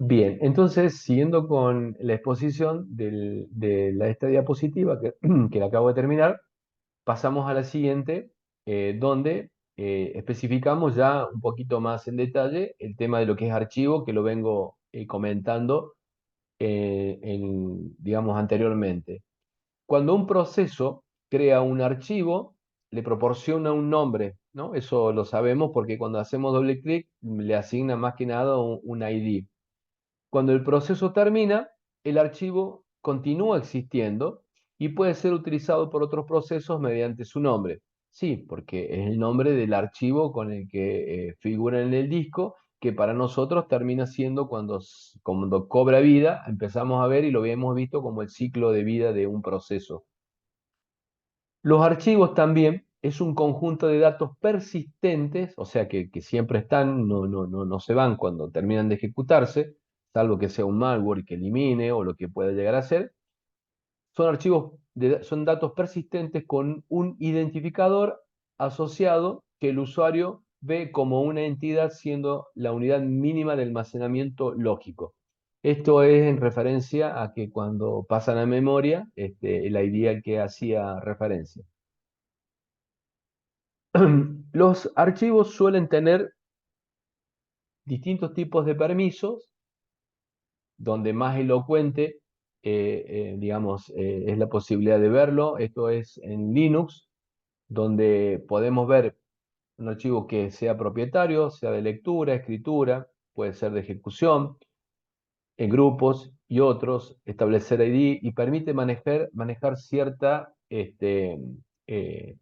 Bien, entonces, siguiendo con la exposición esta diapositiva que la acabo de terminar, pasamos a la siguiente, donde especificamos ya un poquito más en detalle el tema de lo que es archivo, que lo vengo comentando digamos, anteriormente. Cuando un proceso crea un archivo, le proporciona un nombre, ¿no? Eso lo sabemos porque cuando hacemos doble clic, le asigna más que nada un ID. Cuando el proceso termina, el archivo continúa existiendo y puede ser utilizado por otros procesos mediante su nombre. Sí, porque es el nombre del archivo con el que figura en el disco, que para nosotros termina siendo cuando cobra vida, empezamos a ver y lo habíamos visto como el ciclo de vida de un proceso. Los archivos también es un conjunto de datos persistentes, o sea que siempre están, no se van cuando terminan de ejecutarse, salvo que sea un malware que elimine o lo que pueda llegar a ser. Son datos persistentes con un identificador asociado que el usuario ve como una entidad siendo la unidad mínima de almacenamiento lógico. Esto es en referencia a que cuando pasan a memoria, el ID al que hacía referencia. Los archivos suelen tener distintos tipos de permisos, donde más elocuente, digamos, es la posibilidad de verlo. Esto es en Linux, donde podemos ver un archivo que sea propietario, sea de lectura, escritura, puede ser de ejecución, en grupos y otros, establecer ID y permite manejar eh,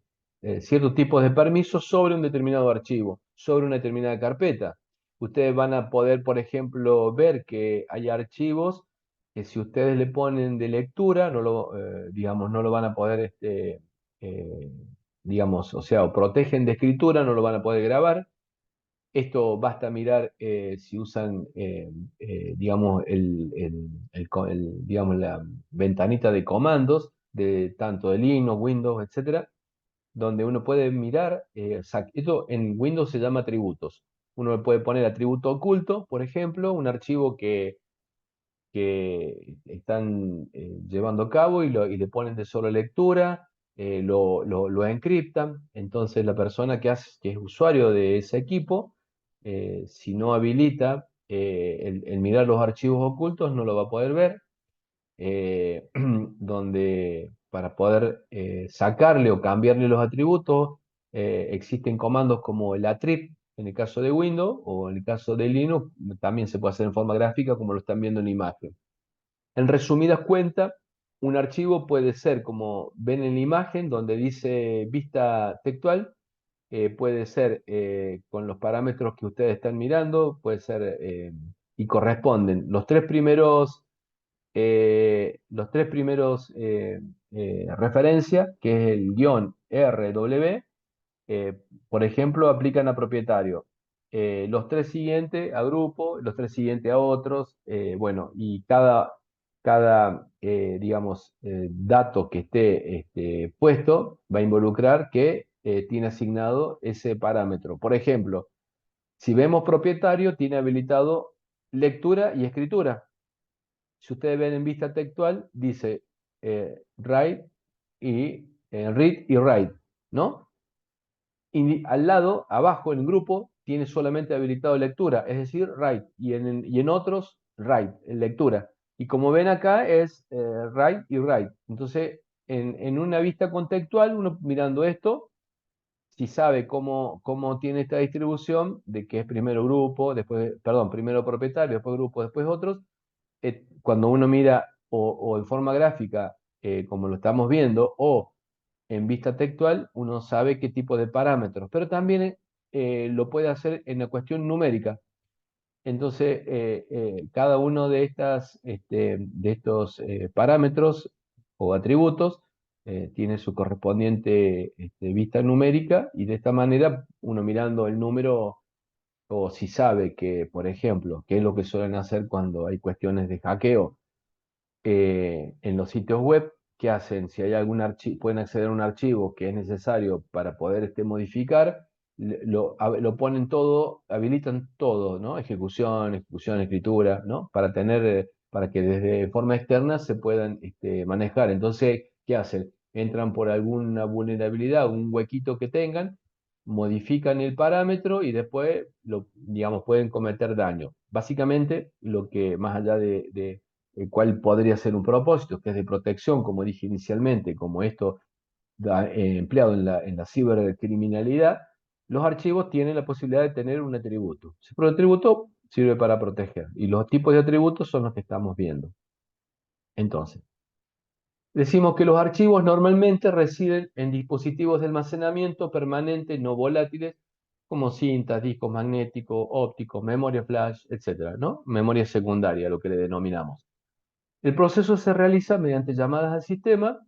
ciertos tipos de permisos sobre un determinado archivo, sobre una determinada carpeta. Ustedes van a poder, por ejemplo, ver que hay archivos que si ustedes le ponen de lectura, digamos, no lo van a poder, eh, digamos, o sea, o protegen de escritura, no lo van a poder grabar. Esto basta mirar si usan, digamos, digamos, la ventanita de comandos de tanto de Linux, Windows, etcétera, donde uno puede mirar, esto en Windows se llama atributos. Uno le puede poner atributo oculto, por ejemplo, un archivo que están llevando a cabo y le ponen de solo lectura, lo encriptan. Entonces la persona que es usuario de ese equipo, si no habilita el mirar los archivos ocultos, no lo va a poder ver. Donde para poder sacarle o cambiarle los atributos, existen comandos como el attrib en el caso de Windows o en el caso de Linux, también se puede hacer en forma gráfica como lo están viendo en la imagen. En resumidas cuentas, un archivo puede ser, como ven en la imagen, donde dice vista textual, puede ser con los parámetros que ustedes están mirando, puede ser y corresponden. Los tres primeros referencias, que es el guión RW, eh, por ejemplo, aplican a propietario. Los tres siguientes a grupo, los tres siguientes a otros, bueno, y cada digamos, dato que esté puesto va a involucrar que tiene asignado ese parámetro. Por ejemplo, si vemos propietario, tiene habilitado lectura y escritura. Si ustedes ven en vista textual, dice read y write, ¿no? Y al lado, abajo, en el grupo, tiene solamente habilitado lectura, es decir, write, y en otros, write, en lectura. Y como ven acá, es write y write. Entonces, en una vista contextual, uno mirando esto, si sabe cómo tiene esta distribución, de que es primero grupo, después, perdón, primero propietario, después grupo, después otros, cuando uno mira o en forma gráfica, como lo estamos viendo, o en vista textual, uno sabe qué tipo de parámetros, pero también lo puede hacer en la cuestión numérica. Entonces, cada uno de estos parámetros o atributos tiene su correspondiente vista numérica y de esta manera uno mirando el número o si sabe que, por ejemplo, qué es lo que suelen hacer cuando hay cuestiones de hackeo en los sitios web, ¿qué hacen? Si hay algún archivo, pueden acceder a un archivo que es necesario para poder modificar, lo ponen todo, habilitan todo, ¿no? Ejecución, escritura, ¿no? Para que desde forma externa se puedan manejar. Entonces, ¿qué hacen? Entran por alguna vulnerabilidad, un huequito que tengan, modifican el parámetro y después, digamos, pueden cometer daño. Básicamente, lo que más allá de cuál podría ser un propósito, que es de protección, como dije inicialmente, como esto empleado en la cibercriminalidad, los archivos tienen la posibilidad de tener un atributo. Pero el atributo sirve para proteger y los tipos de atributos son los que estamos viendo. Entonces, decimos que los archivos normalmente residen en dispositivos de almacenamiento permanente no volátiles como cintas, discos magnéticos, ópticos, memoria flash, etcétera, ¿no? Memoria secundaria, lo que le denominamos. El proceso se realiza mediante llamadas al sistema,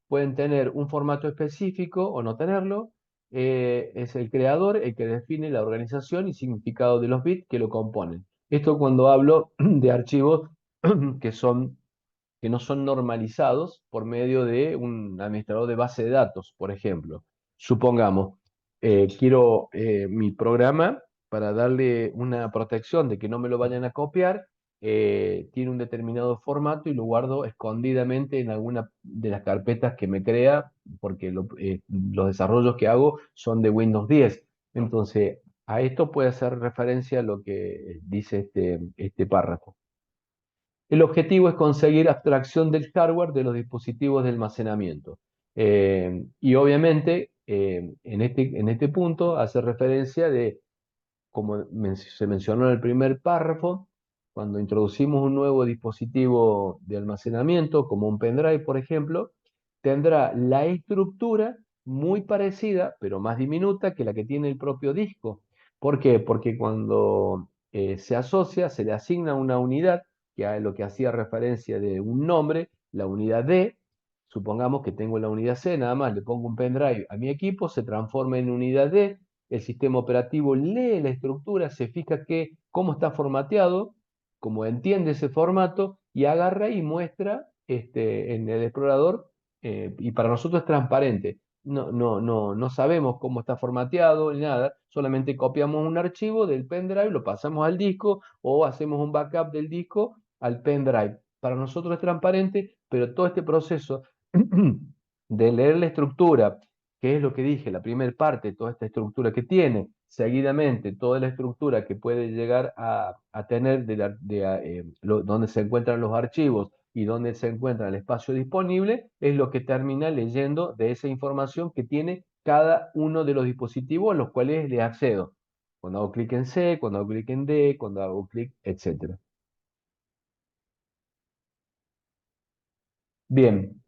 pueden tener un formato específico o no tenerlo. Es el creador el que define la organización y significado de los bits que lo componen. Esto cuando hablo de archivos que son que no son normalizados por medio de un administrador de base de datos, por ejemplo. Supongamos, quiero mi programa para darle una protección de que no me lo vayan a copiar, tiene un determinado formato y lo guardo escondidamente en alguna de las carpetas que me crea, porque los desarrollos que hago son de Windows 10. Entonces, a esto puede hacer referencia a lo que dice este párrafo. El objetivo es conseguir abstracción del hardware de los dispositivos de almacenamiento. Y obviamente, en este punto hace referencia de como se mencionó en el primer párrafo, cuando introducimos un nuevo dispositivo de almacenamiento, como un pendrive, por ejemplo, tendrá la estructura muy parecida, pero más diminuta que la que tiene el propio disco. ¿Por qué? Porque cuando se asocia, se le asigna una unidad, que es lo que hacía referencia de un nombre, la unidad D. Supongamos que tengo la unidad C, nada más le pongo un pendrive a mi equipo, se transforma en unidad D, el sistema operativo lee la estructura, se fija cómo está formateado, cómo entiende ese formato y agarra y muestra en el explorador, y para nosotros es transparente. No sabemos cómo está formateado ni nada, solamente copiamos un archivo del pendrive, lo pasamos al disco o hacemos un backup del disco al pendrive. Para nosotros es transparente, pero todo este proceso de leer la estructura, que es lo que dije, la primera parte, toda esta estructura que tiene, seguidamente toda la estructura que puede llegar a tener donde se encuentran los archivos y donde se encuentra el espacio disponible, es lo que termina leyendo de esa información que tiene cada uno de los dispositivos a los cuales le accedo. Cuando hago clic en C, cuando hago clic en D, cuando hago clic, etc. Bien,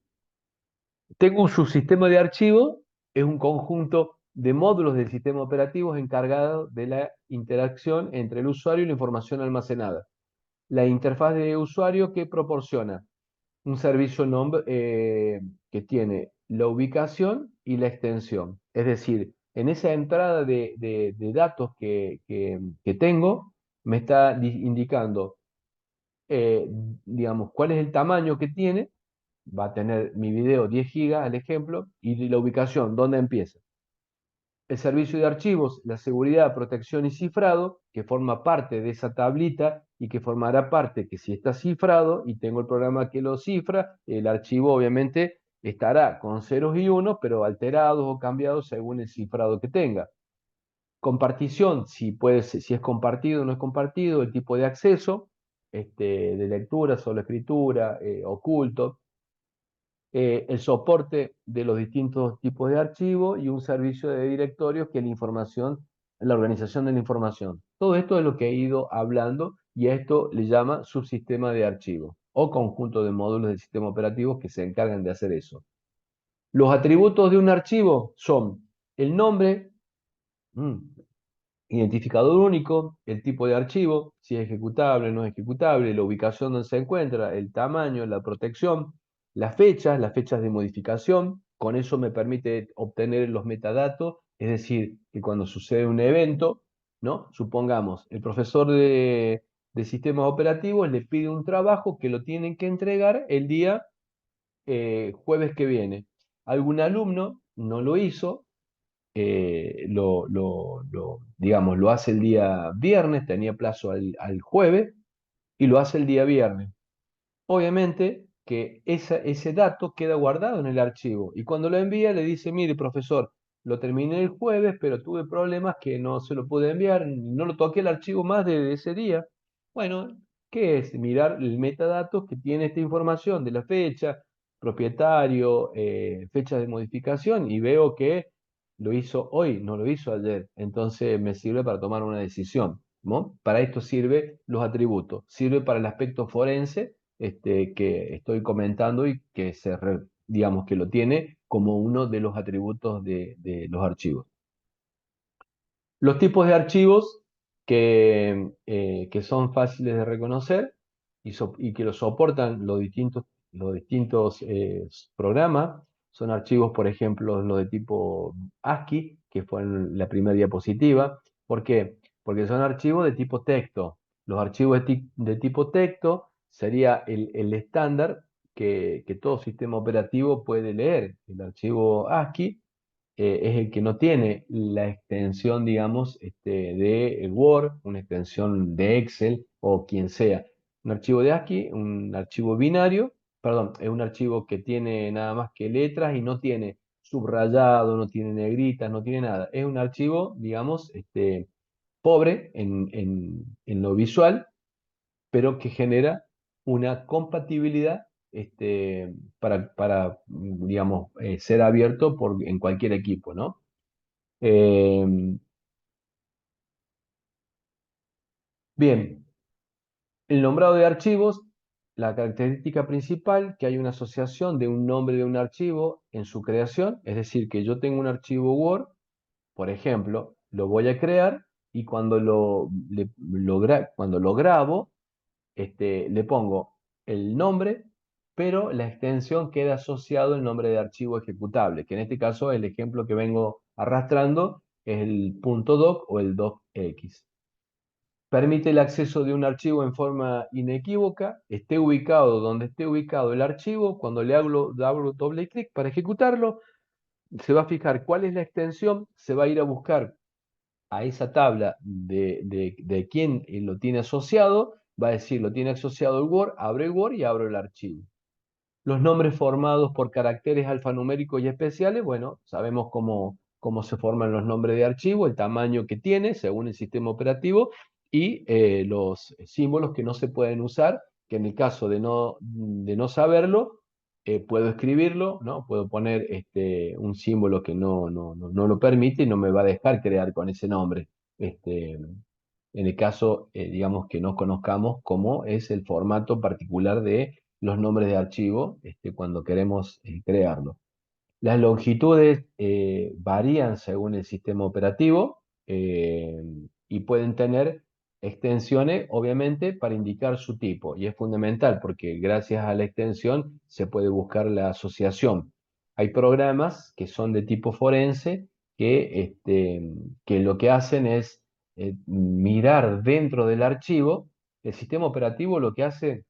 tengo un subsistema de archivo, es un conjunto de módulos del sistema operativo encargado de la interacción entre el usuario y la información almacenada. La interfaz de usuario que proporciona un servicio que tiene la ubicación y la extensión. Es decir, en esa entrada de datos que tengo, me está indicando, eh, digamos, cuál es el tamaño que tiene. Va a tener mi video 10 gigas, al ejemplo, y la ubicación, ¿dónde empieza? El servicio de archivos, la seguridad, protección y cifrado, que forma parte de esa tablita y que formará parte que si está cifrado y tengo el programa que lo cifra, el archivo obviamente estará con ceros y unos, pero alterados o cambiados según el cifrado que tenga. Compartición, si es compartido o no es compartido, el tipo de acceso, de lectura, solo escritura, oculto, el soporte de los distintos tipos de archivos y un servicio de directorios que es la organización de la información. Todo esto es lo que he ido hablando y a esto le llama subsistema de archivos o conjunto de módulos del sistema operativo que se encargan de hacer eso. Los atributos de un archivo son el nombre, mm, identificador único, el tipo de archivo, si es ejecutable o no es ejecutable, la ubicación donde se encuentra, el tamaño, la protección, las fechas de modificación. Con eso me permite obtener los metadatos, es decir, que cuando sucede un evento, ¿no? Supongamos, el profesor de sistemas operativos le pide un trabajo que lo tienen que entregar el día jueves que viene. Algún alumno no lo hizo, digamos, lo hace el día viernes, tenía plazo al jueves, y lo hace el día viernes. Obviamente que ese dato queda guardado en el archivo y cuando lo envía le dice, mire, profesor, lo terminé el jueves, pero tuve problemas que no se lo pude enviar, no lo toqué el archivo más de ese día. Bueno, ¿qué es? Mirar el metadatos que tiene esta información de la fecha, propietario, fecha de modificación, y veo que lo hizo hoy, no lo hizo ayer. Entonces me sirve para tomar una decisión, ¿no? Para esto sirve los atributos, sirve para el aspecto forense, que estoy comentando y que digamos que lo tiene como uno de los atributos de los archivos. Los tipos de archivos que son fáciles de reconocer y que lo soportan los distintos programas son archivos, por ejemplo, los de tipo ASCII, que fue en la primera diapositiva. ¿Por qué? Porque son archivos de tipo texto. Los archivos de tipo texto sería el estándar que todo sistema operativo puede leer. El archivo ASCII es el que no tiene la extensión, digamos, de Word, una extensión de Excel o quien sea. Un archivo de ASCII, un archivo binario, perdón, es un archivo que tiene nada más que letras y no tiene subrayado, no tiene negritas, no tiene nada. Es un archivo, digamos, pobre en lo visual, pero que genera una compatibilidad digamos, ser abierto en cualquier equipo, ¿no? Eh, Bien, el nombrado de archivos, la característica principal, que hay una asociación de un nombre de un archivo en su creación, es decir, que yo tengo un archivo Word, por ejemplo, lo voy a crear y cuando lo grabo, le pongo el nombre, pero la extensión queda asociado al nombre de archivo ejecutable, que en este caso el ejemplo que vengo arrastrando es el .doc o el docx. Permite el acceso de un archivo en forma inequívoca, esté ubicado donde esté ubicado el archivo. Cuando le hago doble clic para ejecutarlo, se va a fijar cuál es la extensión, se va a ir a buscar a esa tabla de quién lo tiene asociado, va a decir, lo tiene asociado el Word, abro el Word y abro el archivo. Los nombres formados por caracteres alfanuméricos y especiales, bueno, sabemos cómo se forman los nombres de archivo, el tamaño que tiene según el sistema operativo y los símbolos que no se pueden usar, que en el caso de no saberlo, puedo escribirlo, ¿no? Puedo poner un símbolo que no lo permite y no me va a dejar crear con ese nombre. En el caso, digamos, que no conozcamos cómo es el formato particular de los nombres de archivo cuando queremos crearlo. Las longitudes varían según el sistema operativo eh, y pueden tener extensiones, obviamente, para indicar su tipo. Y es fundamental porque gracias a la extensión se puede buscar la asociación. Hay programas que son de tipo forense que lo que hacen es mirar dentro del archivo. El sistema operativo lo que hace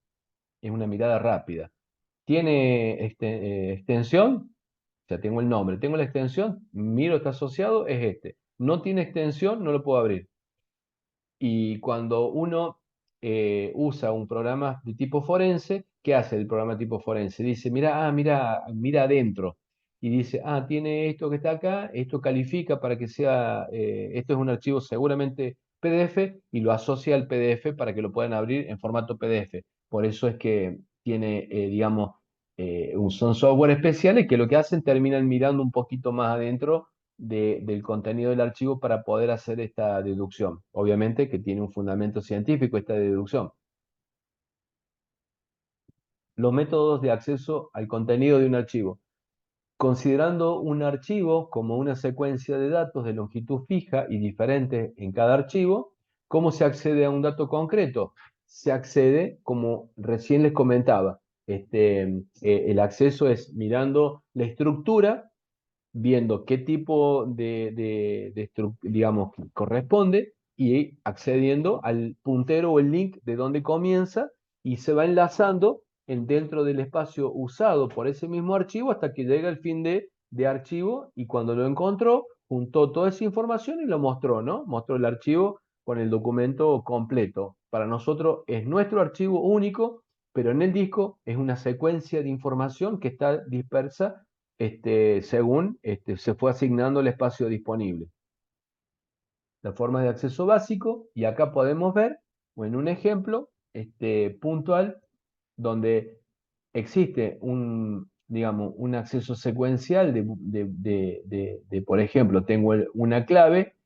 es una mirada rápida. ¿Tiene extensión? O sea, tengo el nombre, tengo la extensión, miro, está asociado, es este. No tiene extensión, no lo puedo abrir. Y cuando uno usa un programa de tipo forense, ¿qué hace el programa de tipo forense? Dice, mira adentro. Y dice, tiene esto que está acá, esto califica para que sea, esto es un archivo seguramente PDF y lo asocia al PDF para que lo puedan abrir en formato PDF. Por eso es que tiene, digamos, son software especiales que lo que hacen terminan mirando un poquito más adentro del contenido del archivo para poder hacer esta deducción. Obviamente que tiene un fundamento científico esta deducción. Los métodos de acceso al contenido de un archivo. Considerando un archivo como una secuencia de datos de longitud fija y diferentes en cada archivo, ¿cómo se accede a un dato concreto? Se accede, como recién les comentaba, el acceso es mirando la estructura, viendo qué tipo digamos, corresponde y accediendo al puntero o el link de donde comienza y se va enlazando dentro del espacio usado por ese mismo archivo hasta que llega el fin de archivo y cuando lo encontró juntó toda esa información y lo mostró, ¿no? Mostró el archivo con el documento completo. Para nosotros es nuestro archivo único, pero en el disco es una secuencia de información que está dispersa según se fue asignando el espacio disponible. La forma de acceso básico, y acá podemos ver, o en un ejemplo puntual, donde existe digamos, un acceso secuencial por ejemplo, tengo una clave,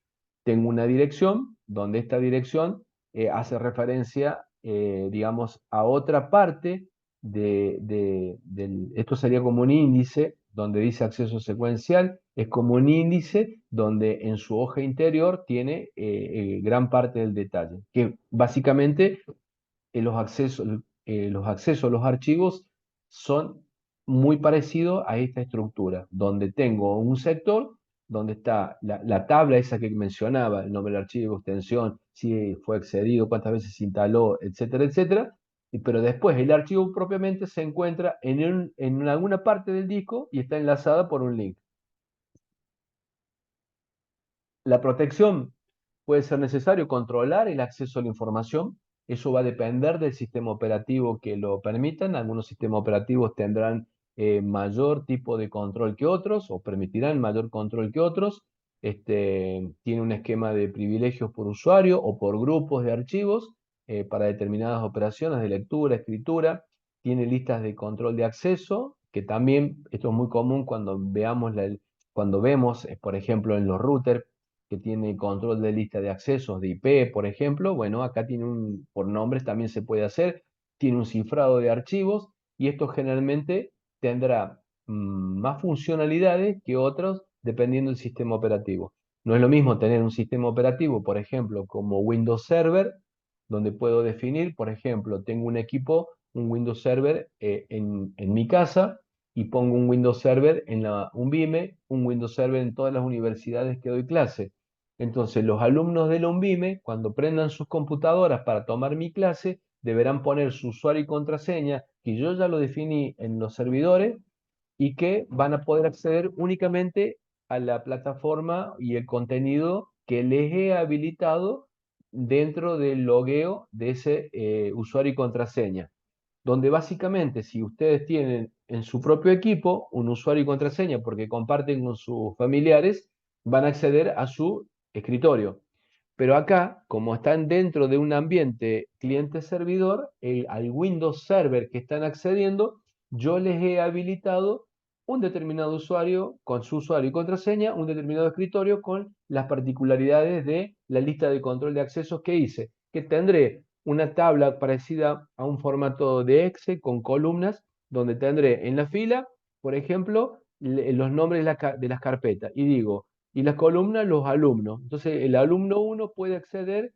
tengo una dirección, donde esta dirección hace referencia, digamos, a otra parte esto sería como un índice, donde dice acceso secuencial, es como un índice donde en su hoja interior tiene gran parte del detalle, que básicamente los accesos a los archivos son muy parecidos a esta estructura, donde tengo un sector, donde está la tabla esa que mencionaba, el nombre del archivo, extensión, si fue accedido, cuántas veces se instaló, etcétera, etcétera. Pero después el archivo propiamente se encuentra en alguna parte del disco y está enlazada por un link. La protección puede ser necesario controlar el acceso a la información. Eso va a depender del sistema operativo que lo permitan. Algunos sistemas operativos tendrán mayor tipo de control que otros o permitirán mayor control que otros. Tiene un esquema de privilegios por usuario o por grupos de archivos para determinadas operaciones de lectura, escritura. Tiene listas de control de acceso, que también esto es muy común cuando vemos, por ejemplo, en los routers que tiene control de lista de accesos de IP, por ejemplo. Bueno, acá tiene por nombres también se puede hacer, tiene un cifrado de archivos y esto generalmente tendrá más funcionalidades que otros dependiendo del sistema operativo. No es lo mismo tener un sistema operativo, por ejemplo, como Windows Server, donde puedo definir, por ejemplo, tengo un equipo, un Windows Server en mi casa, y pongo un Windows Server un VIME, un Windows Server en todas las universidades que doy clase. Entonces, los alumnos del UNVIME, cuando prendan sus computadoras para tomar mi clase, deberán poner su usuario y contraseña, que yo ya lo definí en los servidores, y que van a poder acceder únicamente a la plataforma y el contenido que les he habilitado dentro del logueo de ese usuario y contraseña, donde básicamente si ustedes tienen en su propio equipo un usuario y contraseña porque comparten con sus familiares, van a acceder a su escritorio. Pero acá, como están dentro de un ambiente cliente-servidor, al Windows Server que están accediendo, yo les he habilitado un determinado usuario con su usuario y contraseña, un determinado escritorio con las particularidades de la lista de control de accesos que hice, que tendré una tabla parecida a un formato de Excel con columnas, donde tendré en la fila, por ejemplo, los nombres de las carpetas. Y digo, y las columnas, los alumnos. Entonces, el alumno 1 puede acceder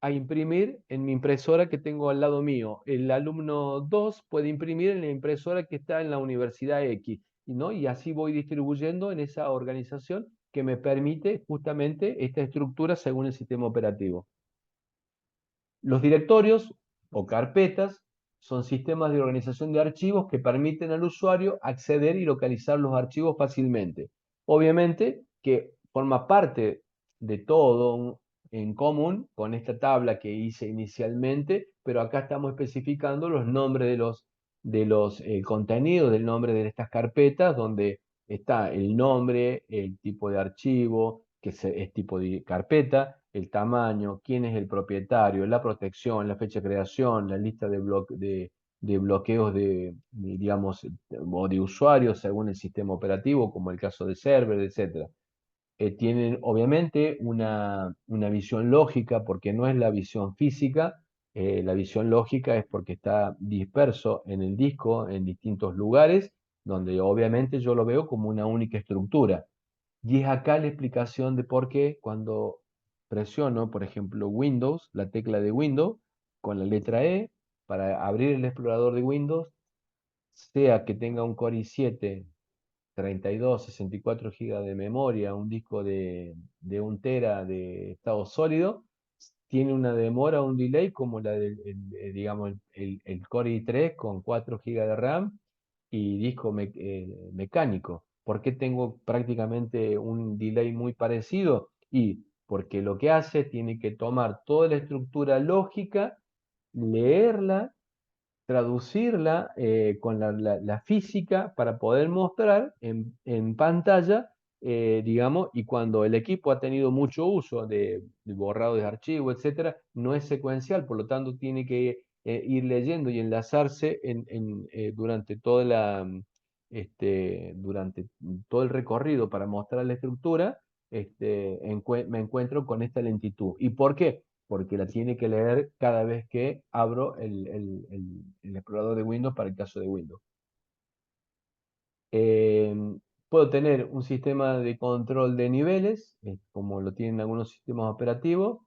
a imprimir en mi impresora que tengo al lado mío. El alumno 2 puede imprimir en la impresora que está en la Universidad X, ¿no? Y así voy distribuyendo en esa organización que me permite justamente esta estructura según el sistema operativo. Los directorios o carpetas son sistemas de organización de archivos que permiten al usuario acceder y localizar los archivos fácilmente. Obviamente que forma parte de todo en común con esta tabla que hice inicialmente, pero acá estamos especificando los nombres de los contenidos, del nombre de estas carpetas, donde está el nombre, el tipo de archivo, que es tipo de carpeta, el tamaño, quién es el propietario, la protección, la fecha de creación, la lista de bloqueos digamos, o de usuarios según el sistema operativo, como el caso de server, etc. Tienen obviamente una visión lógica, porque no es la visión física. La visión lógica es porque está disperso en el disco en distintos lugares, donde obviamente yo lo veo como una única estructura. Y es acá la explicación de por qué cuando presiono, por ejemplo, Windows, la tecla de Windows, con la letra E, para abrir el explorador de Windows, sea que tenga un Core i7, 32, 64 GB de memoria, un disco de 1 tera de estado sólido, tiene una demora, un delay como la del, digamos, el Core i3 con 4 GB de RAM y disco mecánico. ¿Por qué tengo prácticamente un delay muy parecido? Y porque lo que hace tiene que tomar toda la estructura lógica, leerla, traducirla con la física para poder mostrar en pantalla, digamos, y cuando el equipo ha tenido mucho uso de borrado de archivo, etcétera, no es secuencial, por lo tanto tiene que ir leyendo y enlazarse durante durante todo el recorrido para mostrar la estructura, me encuentro con esta lentitud. ¿Y por qué? Porque la tiene que leer cada vez que abro el explorador de Windows para el caso de Windows. Eh, Puedo tener un sistema de control de niveles, como lo tienen algunos sistemas operativos,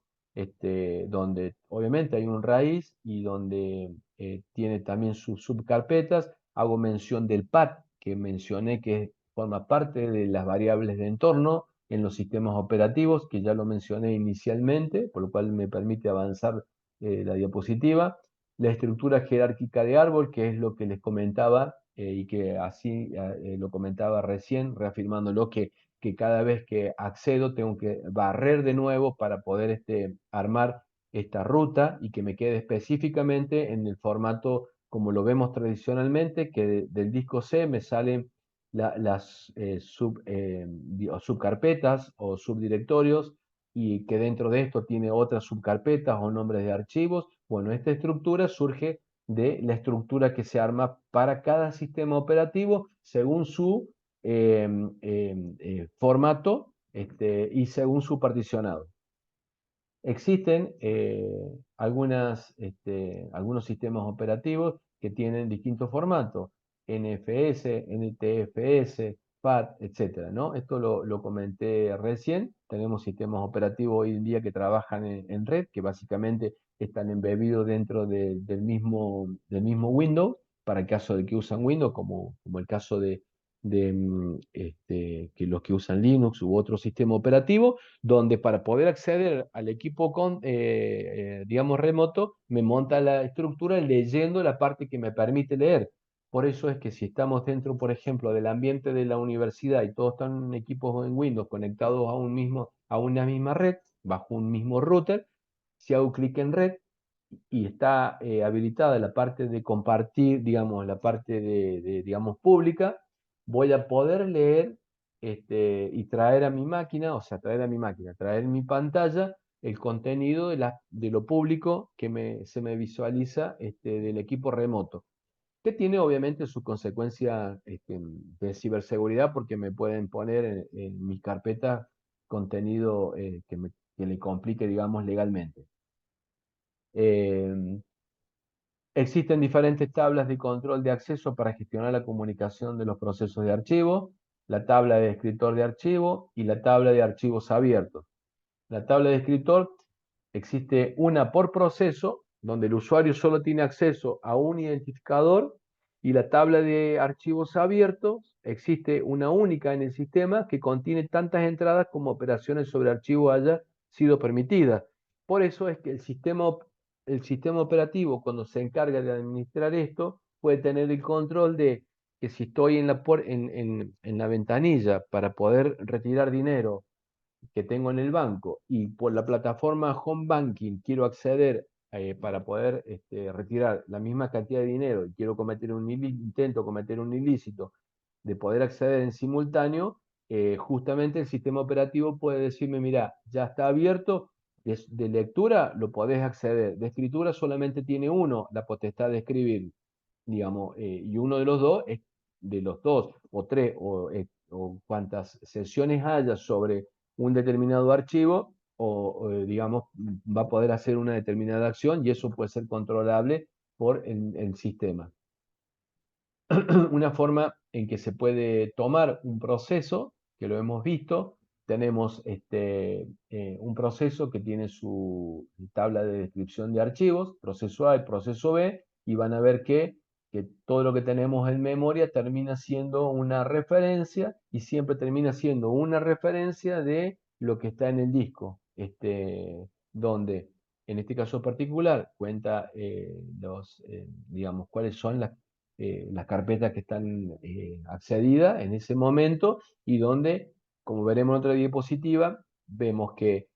donde obviamente hay un raíz y donde tiene también sus subcarpetas. Hago mención del path, que mencioné que forma parte de las variables de entorno en los sistemas operativos, que ya lo mencioné inicialmente, por lo cual me permite avanzar la diapositiva. La estructura jerárquica de árbol, que es lo que les comentaba y que así lo comentaba recién, reafirmándolo que cada vez que accedo tengo que barrer de nuevo para poder armar esta ruta y que me quede específicamente en el formato como lo vemos tradicionalmente, que del disco C me salen las subcarpetas o subdirectorios y que dentro de esto tiene otras subcarpetas o nombres de archivos. Bueno, esta estructura surge de la estructura que se arma para cada sistema operativo según su formato y según su particionado. Existen algunos sistemas operativos que tienen distintos formatos, NFS, NTFS, FAT, etcétera, ¿no? Esto lo comenté recién. Tenemos sistemas operativos hoy en día que trabajan en red, que básicamente están embebidos dentro del mismo Windows, para el caso de que usan Windows, como el caso de que los que usan Linux u otro sistema operativo, donde para poder acceder al equipo digamos, remoto, me monta la estructura leyendo la parte que me permite leer. Por eso es que si estamos dentro, por ejemplo, del ambiente de la universidad y todos están en equipos en Windows conectados a una misma red, bajo un mismo router, si hago clic en red y está habilitada la parte de compartir, digamos, la parte digamos, pública, voy a poder leer y traer a mi máquina, o sea, traer mi pantalla, el contenido de lo público que se me visualiza del equipo remoto, que tiene obviamente su consecuencia de ciberseguridad, porque me pueden poner en mi carpeta contenido que le complique, digamos, legalmente. Eh, Existen diferentes tablas de control de acceso para gestionar la comunicación de los procesos de archivo, la tabla de escritor de archivo y la tabla de archivos abiertos. La tabla de escritor existe una por proceso, donde el usuario solo tiene acceso a un identificador, y la tabla de archivos abiertos existe una única en el sistema que contiene tantas entradas como operaciones sobre archivo haya sido permitidas. Por eso es que el sistema operativo, cuando se encarga de administrar esto, puede tener el control de que si estoy en la ventanilla para poder retirar dinero que tengo en el banco y por la plataforma Home Banking quiero acceder para poder retirar la misma cantidad de dinero y quiero intento cometer un ilícito de poder acceder en simultáneo, justamente el sistema operativo puede decirme, mira, ya está abierto, de lectura lo podés acceder, de escritura solamente tiene uno la potestad de escribir, digamos, y uno de los dos es de los dos o tres o cuantas sesiones haya sobre un determinado archivo digamos, va a poder hacer una determinada acción y eso puede ser controlable por el sistema. Una forma en que se puede tomar un proceso, que lo hemos visto, tenemos un proceso que tiene su tabla de descripción de archivos, proceso A y proceso B, y van a ver que todo lo que tenemos en memoria termina siendo una referencia y siempre termina siendo una referencia de lo que está en el disco, donde en este caso particular cuenta digamos, cuáles son las carpetas que están accedidas en ese momento y donde, como veremos en otra diapositiva, vemos que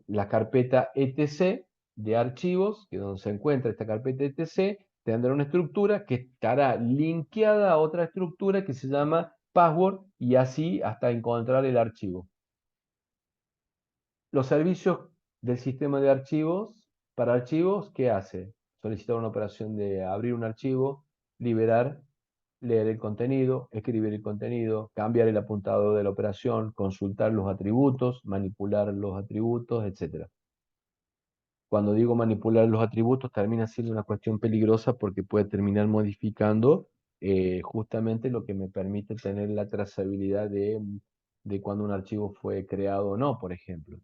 la carpeta etc de archivos, que es donde se encuentra esta carpeta etc, tendrá una estructura que estará linkeada a otra estructura que se llama password y así hasta encontrar el archivo. Los servicios del sistema de archivos, para archivos, ¿qué hace? Solicitar una operación de abrir un archivo, liberar, leer el contenido, escribir el contenido, cambiar el apuntador de la operación, consultar los atributos, manipular los atributos, etc. Cuando digo manipular los atributos, termina siendo una cuestión peligrosa porque puede terminar modificando justamente lo que me permite tener la trazabilidad de cuando un archivo fue creado o no, por ejemplo.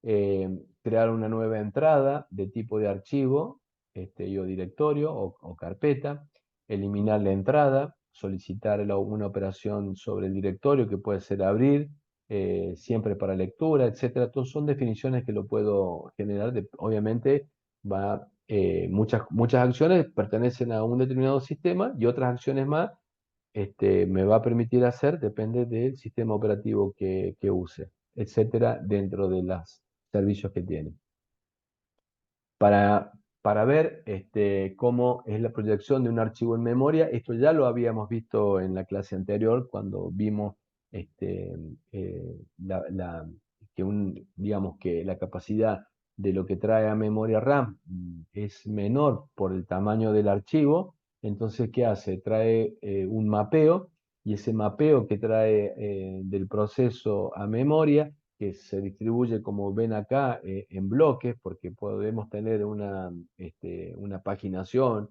Crear una nueva entrada de tipo de archivo, o directorio o carpeta, eliminar la entrada, solicitar una operación sobre el directorio que puede ser abrir, siempre para lectura, etcétera. Todas son definiciones que lo puedo generar. Obviamente, muchas acciones pertenecen a un determinado sistema y otras acciones más me va a permitir hacer, depende del sistema operativo que use, etcétera, dentro de los servicios que tiene. Para ver cómo es la proyección de un archivo en memoria, esto ya lo habíamos visto en la clase anterior cuando vimos este, eh, digamos que la capacidad de lo que trae a memoria RAM es menor por el tamaño del archivo. Entonces, ¿qué hace? Trae un mapeo y ese mapeo que trae del proceso a memoria que se distribuye, como ven acá, en bloques, porque podemos tener una paginación,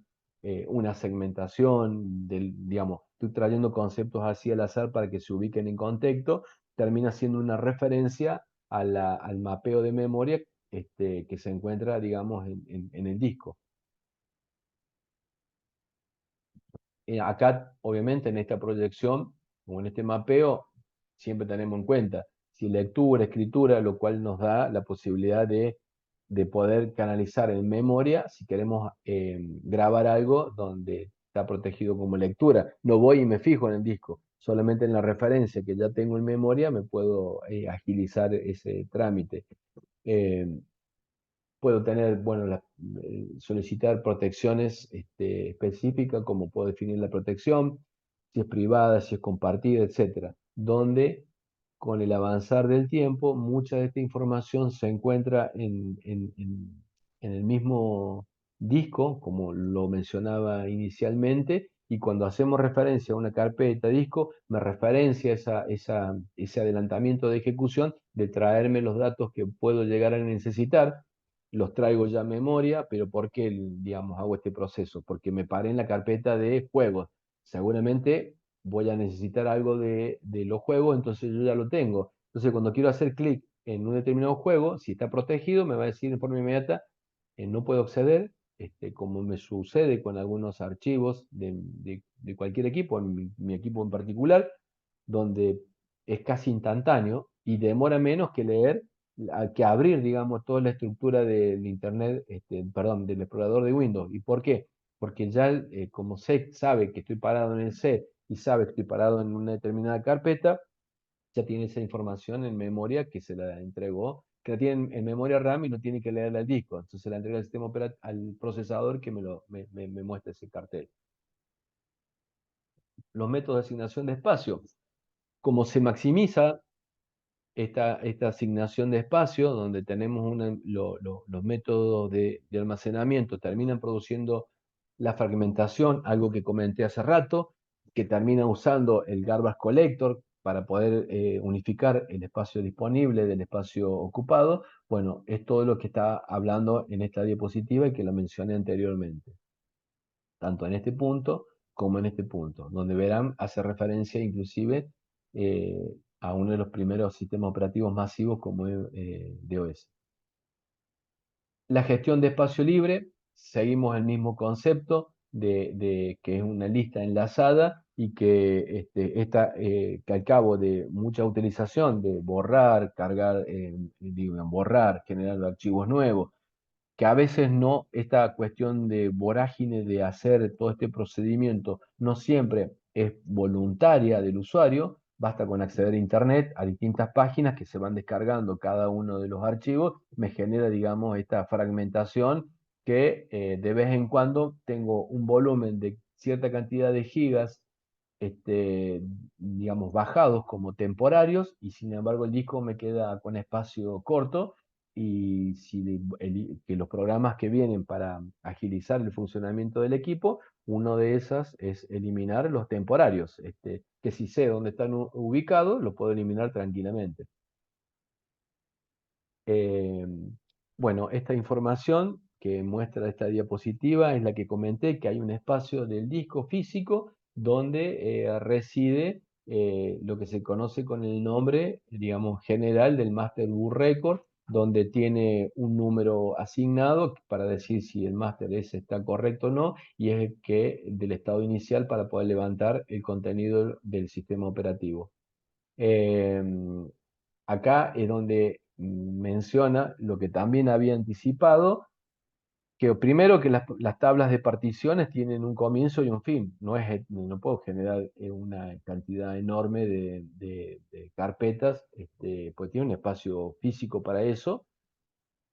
una segmentación, digamos, estoy trayendo conceptos así al azar para que se ubiquen en contexto, termina siendo una referencia al mapeo de memoria que se encuentra, digamos, en el disco. Acá, obviamente, en esta proyección o en este mapeo, siempre tenemos en cuenta si lectura, escritura, lo cual nos da la posibilidad de poder canalizar en memoria si queremos grabar algo donde está protegido como lectura. No voy y me fijo en el disco, solamente en la referencia que ya tengo en memoria me puedo agilizar ese trámite. Eh, Puedo tener, bueno, solicitar protecciones específicas, como puedo definir la protección, si es privada, si es compartida, etcétera, donde con el avanzar del tiempo, mucha de esta información se encuentra en el mismo disco, como lo mencionaba inicialmente, y cuando hacemos referencia a una carpeta disco, me referencia ese adelantamiento de ejecución de traerme los datos que puedo llegar a necesitar, los traigo ya a memoria, pero ¿por qué, digamos, hago este proceso? Porque me paré en la carpeta de juegos. Seguramente voy a necesitar algo de los juegos, entonces yo ya lo tengo. Entonces, cuando quiero hacer clic en un determinado juego, si está protegido, me va a decir de forma inmediata, no puedo acceder, como me sucede con algunos archivos de cualquier equipo, en mi equipo en particular, donde es casi instantáneo y demora menos que leer, que abrir, digamos, toda la estructura del Internet, perdón, del explorador de Windows. ¿Y por qué? Porque ya, como sabe que estoy parado en el C y sabe que estoy parado en una determinada carpeta, ya tiene esa información en memoria que se la entregó, que la tiene en memoria RAM y no tiene que leerla al disco. Entonces la entrega al sistema al procesador que me muestra ese cartel. Los métodos de asignación de espacio. Como se maximiza esta asignación de espacio, donde tenemos los métodos de almacenamiento, terminan produciendo la fragmentación, algo que comenté hace rato, que termina usando el garbage collector para poder unificar el espacio disponible del espacio ocupado. Bueno, es todo lo que está hablando en esta diapositiva y que lo mencioné anteriormente, tanto en este punto como en este punto, donde verán, hace referencia inclusive a uno de los primeros sistemas operativos masivos como DOS. La gestión de espacio libre, seguimos el mismo concepto de que es una lista enlazada y que, que al cabo de mucha utilización de borrar, cargar, borrar, generar archivos nuevos, que a veces no, esta cuestión de vorágine de hacer todo este procedimiento no siempre es voluntaria del usuario, basta con acceder a Internet, a distintas páginas que se van descargando cada uno de los archivos, me genera, digamos, esta fragmentación que de vez en cuando tengo un volumen de cierta cantidad de gigas, digamos, bajados como temporarios, y sin embargo el disco me queda con espacio corto, y si que los programas que vienen para agilizar el funcionamiento del equipo, uno de esas es eliminar los temporarios, que si sé dónde están ubicados, lo puedo eliminar tranquilamente. Eh, bueno, esta información que muestra esta diapositiva es la que comenté, que hay un espacio del disco físico donde reside lo que se conoce con el nombre, digamos, general del Master Boot Record, donde tiene un número asignado para decir si el máster ese está correcto o no, y es el que del estado inicial para poder levantar el contenido del sistema operativo. Eh, Acá es donde menciona lo que también había anticipado, que primero que las tablas de particiones tienen un comienzo y un fin. No puedo generar una cantidad enorme de carpetas, pues tiene un espacio físico para eso,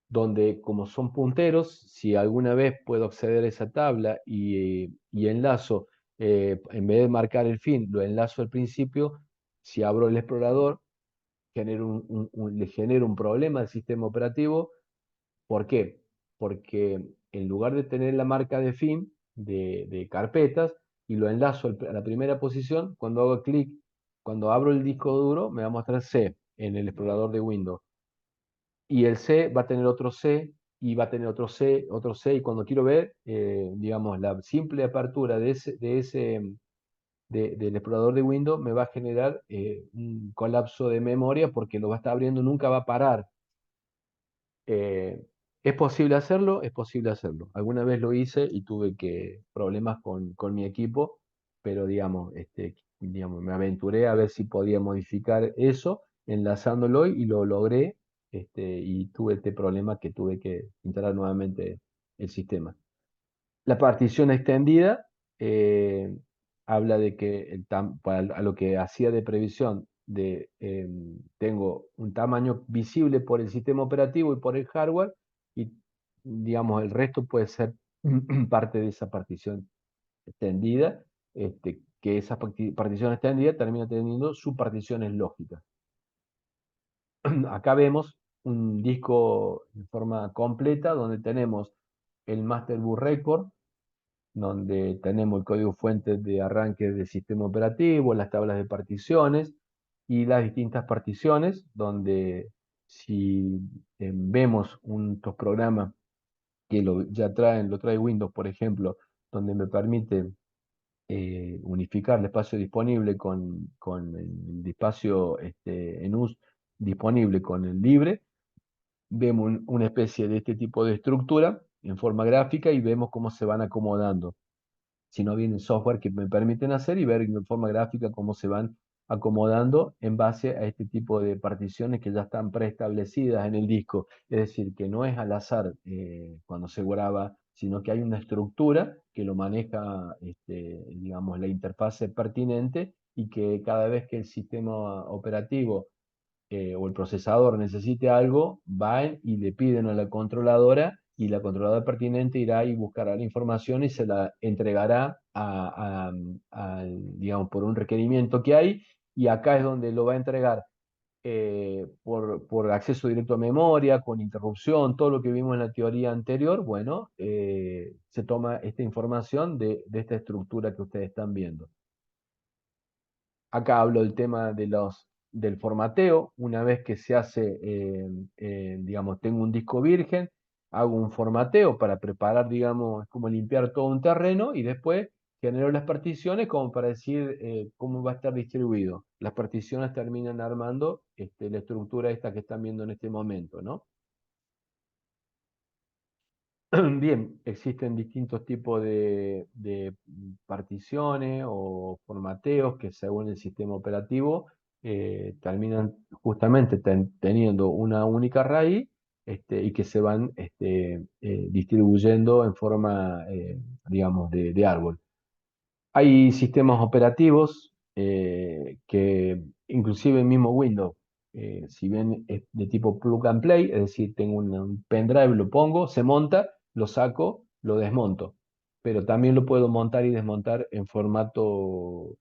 donde como son punteros, si alguna vez puedo acceder a esa tabla y enlazo, en vez de marcar el fin, lo enlazo al principio, si abro el explorador, le genera un problema al sistema operativo. ¿Por qué? Porque en lugar de tener la marca de fin de carpetas y lo enlazo a la primera posición, cuando hago clic, cuando abro el disco duro, me va a mostrar C en el explorador de Windows. Y el C va a tener otro C y va a tener otro C, y cuando quiero ver, digamos, la simple apertura del explorador de Windows me va a generar un colapso de memoria porque lo va a estar abriendo, nunca va a parar. Eh, ¿Es posible hacerlo? Es posible hacerlo. Alguna vez lo hice y tuve problemas con mi equipo, pero digamos, me aventuré a ver si podía modificar eso, enlazándolo, y lo logré, y tuve este problema que tuve que instalar nuevamente el sistema. La partición extendida eh, habla de que a lo que hacía de previsión tengo un tamaño visible por el sistema operativo y por el hardware, y digamos el resto puede ser parte de esa partición extendida, que esa partición extendida termina teniendo subparticiones lógicas. Acá vemos un disco en forma completa donde tenemos el Master Boot Record, donde tenemos el código fuente de arranque del sistema operativo, las tablas de particiones y las distintas particiones, donde si vemos estos programas que lo trae Windows, por ejemplo, donde me permite unificar el espacio disponible con el espacio en uso disponible con el libre, vemos una especie de este tipo de estructura en forma gráfica y vemos cómo se van acomodando, si no vienen software que me permiten hacer y ver de forma gráfica cómo se van acomodando en base a este tipo de particiones que ya están preestablecidas en el disco. Es decir, que no es al azar cuando se graba, sino que hay una estructura que lo maneja, digamos, la interfase pertinente, y que cada vez que el sistema operativo o el procesador necesite algo, van y le piden a la controladora, y la controladora pertinente irá y buscará la información y se la entregará digamos, por un requerimiento que hay, y acá es donde lo va a entregar por acceso directo a memoria, con interrupción, todo lo que vimos en la teoría anterior. Bueno, se toma esta información de esta estructura que ustedes están viendo. Acá hablo del tema del formateo. Una vez que se hace, digamos, tengo un disco virgen, hago un formateo para preparar, digamos, es como limpiar todo un terreno, y después genero las particiones como para decir cómo va a estar distribuido. Las particiones terminan armando la estructura esta que están viendo en este momento, ¿no? Bien, existen distintos tipos de particiones o formateos que, según el sistema operativo, terminan justamente teniendo una única raíz, y que se van distribuyendo en forma, digamos, de árbol. Hay sistemas operativos que inclusive el mismo Windows, si bien es de tipo plug and play, es decir, tengo un pendrive, lo pongo, se monta, lo saco, lo desmonto, pero también lo puedo montar y desmontar en formato